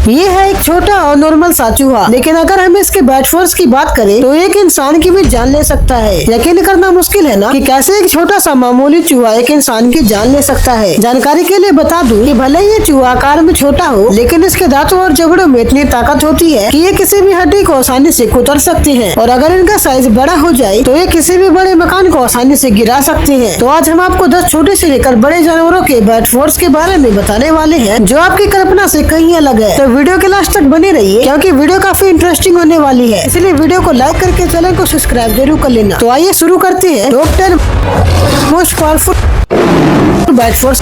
ये है एक छोटा और नॉर्मल सा चूहा, लेकिन अगर हम इसके बैट फोर्स की बात करें तो एक इंसान की भी जान ले सकता है। यकीन करना मुश्किल है ना कि कैसे एक छोटा सा मामूली चूहा एक इंसान की जान ले सकता है। जानकारी के लिए बता दूं कि भले ये चूहा आकार में छोटा हो, लेकिन इसके दांतों और जबड़ों में इतनी ताकत होती है कि ये किसी भी हड्डी को आसानी से कुतर सकते हैं, और अगर इनका साइज बड़ा हो जाए तो ये किसी भी बड़े मकान को आसानी से गिरा सकते हैं। तो आज हम आपको 10 छोटे से लेकर बड़े जानवरों के बैट फोर्स के बारे में बताने वाले हैं, जो आपकी कल्पना से कहीं अलग है। तो वीडियो के लास्ट तक बने रहिए, क्योंकि वीडियो काफी इंटरेस्टिंग होने वाली है। इसलिए वीडियो को लाइक करके चैनल को सब्सक्राइब जरूर कर लेना। तो आइए शुरू करते हैं। Top 10 most powerful bat force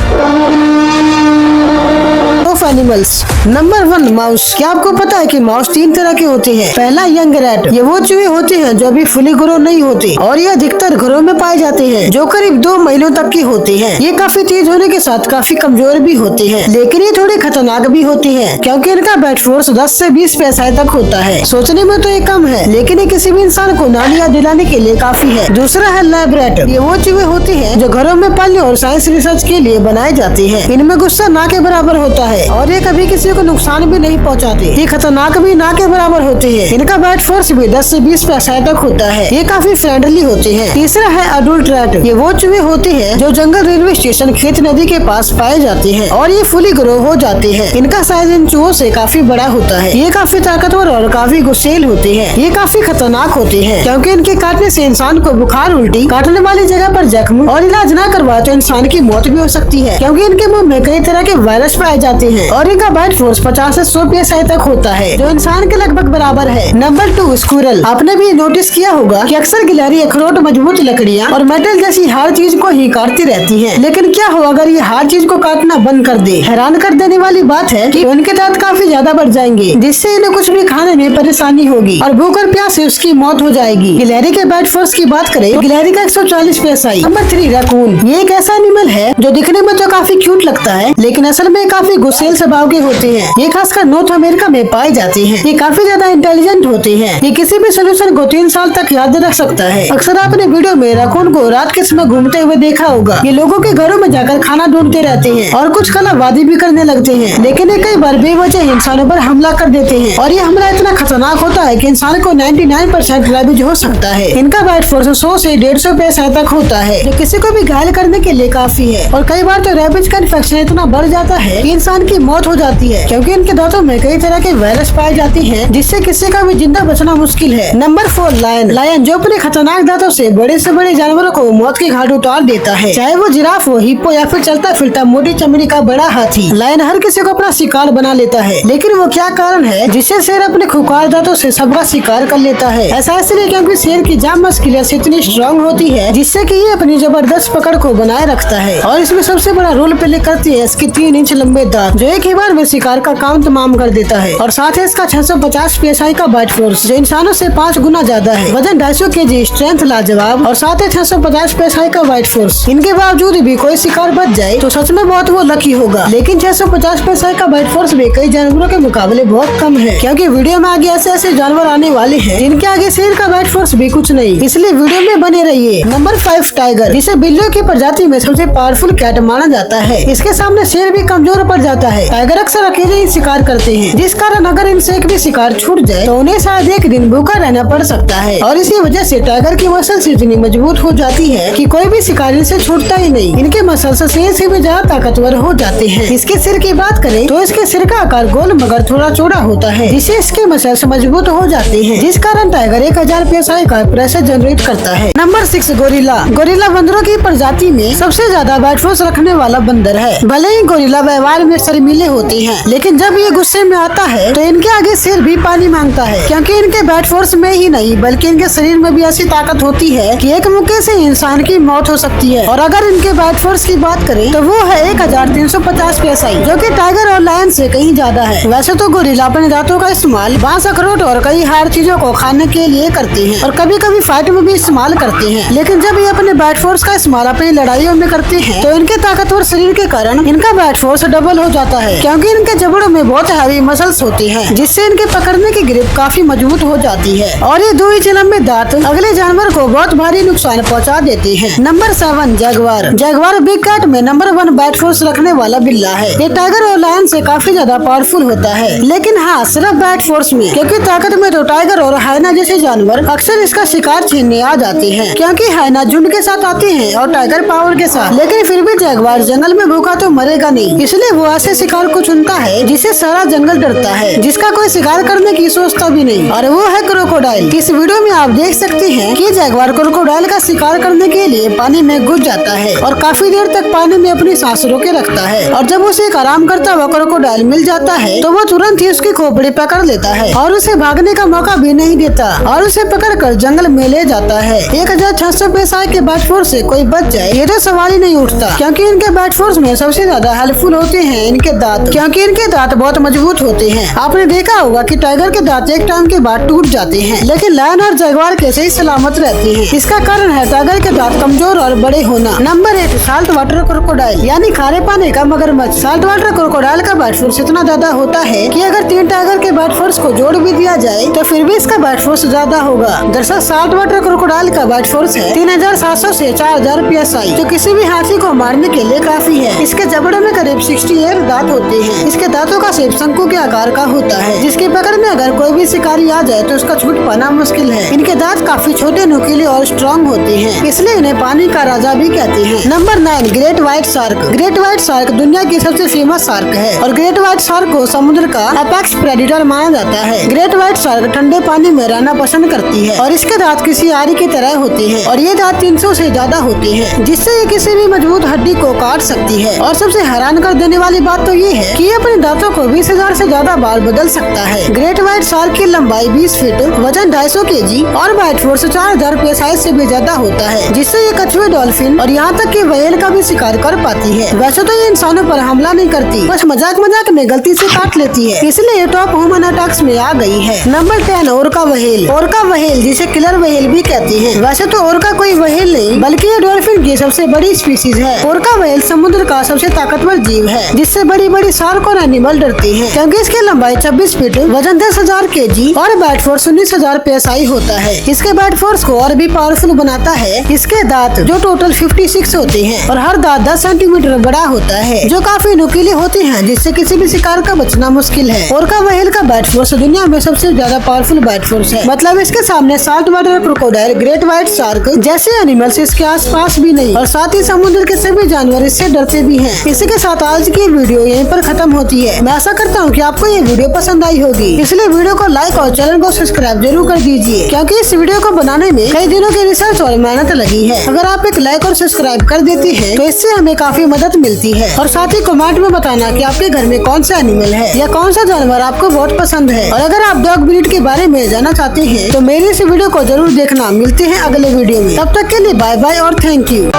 of animals. Number 1, mouse. क्या आपको पता है कि माउस 3 तरह के होते हैं? पहला, यंग रैट। ये वो चूहे होते हैं जो अभी फुली ग्रो नहीं होते, और ये अधिकतर घरों में पाए जाते हैं, जो करीब 2 महीनों तक के होते हैं। ये काफी तेज होने के साथ काफी कमजोर भी होते हैं, लेकिन ये थोड़े खतरनाक भी होते हैं, क्योंकि इनका बैट फोर्स 10 से 20 psi तक होता है। सोचने में तो ये कम है, लेकिन ये किसी भी इंसान को नानी याद दिलाने के लिए काफी है। दूसरा है लैब रैट। ये वो चूहे होते हैं जो घरों में पालने और साइंस रिसर्च के लिए बनाए जाते हैं। इनमें गुस्सा ना के बराबर होता है, और ये कभी किसी को नुकसान भी नहीं पहुंचाते। ये खतरनाक भी ना के बराबर होते हैं। इनका बैट फोर्स भी 10 से 20 psi तक होता है। ये काफी फ्रेंडली होते हैं। तीसरा है अडल्ट रैट। ये वो चूहे होते हैं जो जंगल, रेलवे स्टेशन, खेत, नदी के पास पाए जाते हैं, और ये फुली ग्रो हो जाते हैं। इनका साइज इन चूहों से काफी बड़ा होता है। ये काफी ताकतवर और काफी गुस्सैल होते हैं। ये काफी खतरनाक होते हैं, क्योंकि इनके काटने से इंसान को बुखार, उल्टी, काटने वाली जगह पर जख्म और इलाज न करवाए तो इंसान की मौत भी हो सकती है, क्योंकि इनके मुंह में कई तरह के वायरस पाए जाते हैं। और इनका बैट फोर्स 50 से 100 psi तक होता है, जो इंसान के लगभग बराबर है। Number 2, squirrel. आपने भी नोटिस किया होगा कि अक्सर गिलहरी अखरोट, मजबूत लकड़ियाँ और मेटल जैसी हर चीज को ही काटती रहती है, लेकिन क्या हो अगर ये हर चीज को काटना बंद कर दे? हैरान कर देने वाली बात है कि उनके दांत काफी ज्यादा बढ़ जाएंगे, जिससे इन्हें कुछ भी खाने में परेशानी होगी, और भूख और प्यास से उसकी मौत हो जाएगी। गिलहरी के बैट फोर्स की बात करें, गिलहरी का 140 psi। Number 3, raccoon. ये एक ऐसा एनिमल है जो दिखने में तो काफी क्यूट लगता है, लेकिन असल में काफी गुस्सैल स्वभाव के होते हैं। ये खासकर नॉर्थ अमेरिका में पाए जाते हैं। ये काफी ज्यादा इंटेलिजेंट होते हैं। ये किसी भी सोल्यूशन को 3 साल तक याद रख सकता है। अक्सर आपने वीडियो में रैकून को रात के समय घूमते हुए देखा होगा। ये लोगों के घरों में जाकर खाना ढूंढते रहते हैं, और कुछ कलाबाजी भी करने लगते हैं, लेकिन ये कई बार बेवजह इंसानों पर हमला कर देते हैं, और ये हमला इतना खतरनाक होता है कि इंसान को 99% रैबिज हो सकता है। इनका बैट फोर्स 100 से 150 psi तक होता है, जो किसी को भी घायल करने के लिए काफी है। और कई बार तो रैबिज का इन्फेक्शन इतना बढ़ जाता है कि इंसान की मौत हो जाती है, क्योंकि इनके दांतों में कई तरह के वायरस पाए जाते हैं, जिससे किसी का भी जिंदा बचना मुश्किल है। Number 4, lion. लायन जो अपने खतरनाक दांतों से बड़े जानवरों को मौत के घाट उतार देता है, चाहे वो जिराफ हो, हिप्पो या फिर चलता फिरता मोटी चमड़ी का बड़ा हाथी। लायन हर किसी को अपना शिकार बना लेता है, लेकिन वो क्या कारण है जिससे शेर अपने खुंखार दांतों से सबका शिकार कर लेता है? ऐसा इसलिए क्योंकि शेर की जाम मस्कुलस इतनी स्ट्रॉन्ग होती है, जिससे कि ये अपनी जबरदस्त पकड़ को बनाए रखता है। और इसमें सबसे बड़ा रोल प्ले करती है इसके 3 इंच लंबे दांत, जो एक ही बार में शिकार का काम तमाम कर देता है। और साथ ही इसका 650 psi का बैट फोर्स, जो इंसानों से 5 गुना ज्यादा है। वजन 250 kg, स्ट्रेंथ लाजवाब, और साथ ही 650 psi का बैट फोर्स। इनके बावजूद भी कोई शिकार बच जाए तो सच में बहुत वो लकी होगा। लेकिन 650 psi का बैट फोर्स भी कई जानवरों के मुकाबले बहुत कम है, क्योंकि वीडियो में आगे ऐसे जानवर आने वाले हैं जिनके आगे शेर का बैट फोर्स भी कुछ नहीं, इसलिए वीडियो में बने रहिए। Number 5, tiger. जिसे बिल्लियों की प्रजाति में सबसे पावरफुल कैट माना जाता है। इसके सामने शेर भी कमजोर पड़ जाता है। टाइगर अक्सर अकेले ही शिकार करते हैं, जिस कारण अगर इनसे एक भी शिकार छूट जाए तो उन्हें शायद एक दिन भूखा रहना पड़ सकता है। और इसी वजह से टाइगर की मसल्स इतनी मजबूत हो जाती है कि कोई भी शिकार इनसे छूटता ही नहीं। इनके मसल्स शेर से भी ज्यादा ताकतवर हो जाते हैं। इसके सिर की बात करें तो इसके सिर का आकार गोल मगर थोड़ा चौड़ा होता है, जिससे इसके मसल्स मजबूत हो जाते हैं, जिस कारण टाइगर 1000 psi का प्रेशर जनरेट करता है। Number 6, gorilla. गोरिल्ला बंदरों की प्रजाति में सबसे ज्यादा बैट फोर्स रखने वाला बंदर है। भले ही गोरिल्ला व्यवहार में शर्मीले होते हैं, लेकिन जब ये गुस्से में आता है तो इनके आगे शेर भी पानी मांगता है, क्योंकि इनके बैट फोर्स में ही नहीं बल्कि इनके शरीर में भी ऐसी ताकत होती है कि एक मुक्के से इंसान की मौत हो सकती है। और अगर इनके बैट फोर्स की बात करें तो वो है 1350 psi, जो कि टाइगर और लायन से कहीं ज्यादा है। वैसे तो गोरिल्ला अपने दांतों का इस्तेमाल बांस, अखरोट और कई हार्ड चीजों को खाने के लिए करते हैं, और कभी कभी फाइट में भी इस्तेमाल करते हैं। लेकिन जब ये अपने बैट फोर्स का इस्तेमाल अपनी लड़ाइयों में करते हैं तो इनके ताकतवर शरीर के कारण इनका बैट फोर्स डबल हो जाता जाता है, क्योंकि इनके जबड़ों में बहुत हैवी मसल्स होते हैं, जिससे इनके पकड़ने की ग्रिप काफी मजबूत हो जाती है और ये 2 इंच लंबे दांत अगले जानवर को बहुत भारी नुकसान पहुंचा देते हैं। Number 7 jaguar. Jaguar big cat में नंबर 1 बैट फोर्स रखने वाला बिल्ला है। ये टाइगर और लायन से काफी ज्यादा पावरफुल होता है, लेकिन हाँ सिर्फ बैट फोर्स में, क्योंकि ताकत में तो टाइगर और हाइना जैसे जानवर अक्सर इसका शिकार छीनने आ जाते हैं, क्योंकि हाइना झुंड के साथ आते हैं और टाइगर पावर के साथ। लेकिन फिर भी जगुआर जंगल में भूखा तो मरेगा नहीं, इसलिए वो ऐसे शिकार को चुनता है जिसे सारा जंगल डरता है, जिसका कोई शिकार करने की सोचता भी नहीं, और वो है क्रोकोडाइल। इस वीडियो में आप देख सकते हैं कि जगुआर क्रोकोडाइल का शिकार करने के लिए पानी में घुस जाता है और काफी देर तक पानी में अपनी सांस रोके रखता है, और जब उसे एक आराम करता हुआ क्रोकोडाइल मिल जाता है तो वो तुरंत ही उसकी खोपड़ी पकड़ लेता है और उसे भागने का मौका भी नहीं देता और उसे पकड़कर जंगल में ले जाता है। 1600 PSI के बैट फोर्स से कोई बच जाए ये तो सवाल ही नहीं उठता, क्योंकि इनके बैट फोर्स में सबसे ज्यादा हेल्पफुल होते हैं इनके दांत, क्योंकि इनके दांत बहुत मजबूत होते हैं। आपने देखा होगा कि टाइगर के दांत एक टाइम के बाद टूट जाते हैं, लेकिन लायन और जगुआर के सही सलामत रहते हैं। इसका कारण है टाइगर के दांत कमजोर और बड़े होना। नंबर 8 साल्ट वाटर क्रोकोडाइल, यानी खारे पानी का मगरमच्छ। साल्ट वाटर क्रोकोडाइल का बैट फोर्स इतना ज्यादा होता है कि अगर 3 टाइगर के बैट फोर्स को जोड़ भी दिया जाए तो फिर भी इसका बैट फोर्स ज्यादा होगा। दरअसल साल्ट वाटर क्रोकोडाइल का बैट फोर्स है 3700 से 4000 PSI, जो किसी भी हाथी को मारने के लिए काफी है। इसके जबड़ों में करीब 68 दांत होते हैं। इसके दांतों का शेप शंकु के आकार का होता है, जिसकी पकड़ में अगर कोई भी शिकारी आ जाए तो उसका छूट पाना मुश्किल है। इनके दांत काफी छोटे, नुकीले और स्ट्रॉन्ग होते हैं, इसलिए इन्हें पानी का राजा भी कहते हैं। Number 9 great white shark. Great white shark दुनिया की सबसे फेमस शार्क है और ग्रेट व्हाइट शार्क को समुद्र का एपेक्स प्रेडेटर माना जाता है। ग्रेट व्हाइट शार्क ठंडे पानी में रहना पसंद करती है और इसके दांत किसी आरी की तरह होते हैं और ये दांत 300 से ज्यादा होते हैं, जिससे ये किसी भी मजबूत हड्डी को काट सकती है। और सबसे हैरान कर देने वाली बात तो ये है कि ये अपने दांतों को 20,000 से ज्यादा बार बदल सकता है। ग्रेट व्हाइट शार्क की लंबाई 20 फीट, वजन 250 kg और बैट फोर्स 4000 PSI से भी ज्यादा होता है, जिससे ये कछुए, डॉल्फिन और यहाँ तक कि व्हेल का भी शिकार कर पाती है। वैसे तो ये इंसानों पर हमला नहीं करती, बस मजाक में गलती से काट लेती है, इसलिए ये टॉप ह्यूमन अटैक्स में आ गई है। Number 10 ओरका whale. ओरका व्हेल जिसे किलर व्हेल भी कहते हैं। वैसे तो ओरका कोई व्हेल नहीं बल्कि ये डॉल्फिन की सबसे बड़ी स्पीसीज है। ओरका व्हेल समुद्र का सबसे ताकतवर जीव है, जिससे बड़ी बड़ी शार्क और एनिमल डरते हैं, क्योंकि इसकी लंबाई 26 फीट, वजन 10,000 kg और बैट फोर्स 19,000 PSI होता है। इसके बैट फोर्स को और भी पावरफुल बनाता है इसके दांत, जो टोटल 56 होते हैं और हर दांत 10 सेंटीमीटर बड़ा होता है, जो काफी नुकीले होते हैं, जिससे किसी भी शिकार का बचना मुश्किल है। ओरका व्हेल का बैट फोर्स दुनिया में सबसे ज्यादा पावरफुल बैट फोर्स है, मतलब इसके सामने salt water crocodile, great white shark जैसे एनिमल्स इसके आसपास भी नहीं, और साथ ही समुद्र के सभी जानवर इससे डरते भी हैं। इसी के साथ आज की वीडियो यहीं पर खत्म होती है। मैं आशा करता हूँ कि आपको ये वीडियो पसंद आई होगी, इसलिए वीडियो को लाइक और चैनल को सब्सक्राइब जरूर कर दीजिए, क्योंकि इस वीडियो को बनाने में कई दिनों की रिसर्च और मेहनत लगी है। अगर आप एक लाइक और सब्सक्राइब कर देते हैं तो इससे हमें काफी मदद मिलती है। और साथ ही कमेंट में बताना कि आपके घर में कौन सा एनिमल है या कौन सा जानवर आपको बहुत पसंद है। और अगर आप डॉग ब्रीड के बारे में जानना चाहते हैं तो मेरी इस वीडियो को जरूर देखना। मिलते हैं अगले वीडियो में, तब तक के लिए बाय बाय और थैंक यू।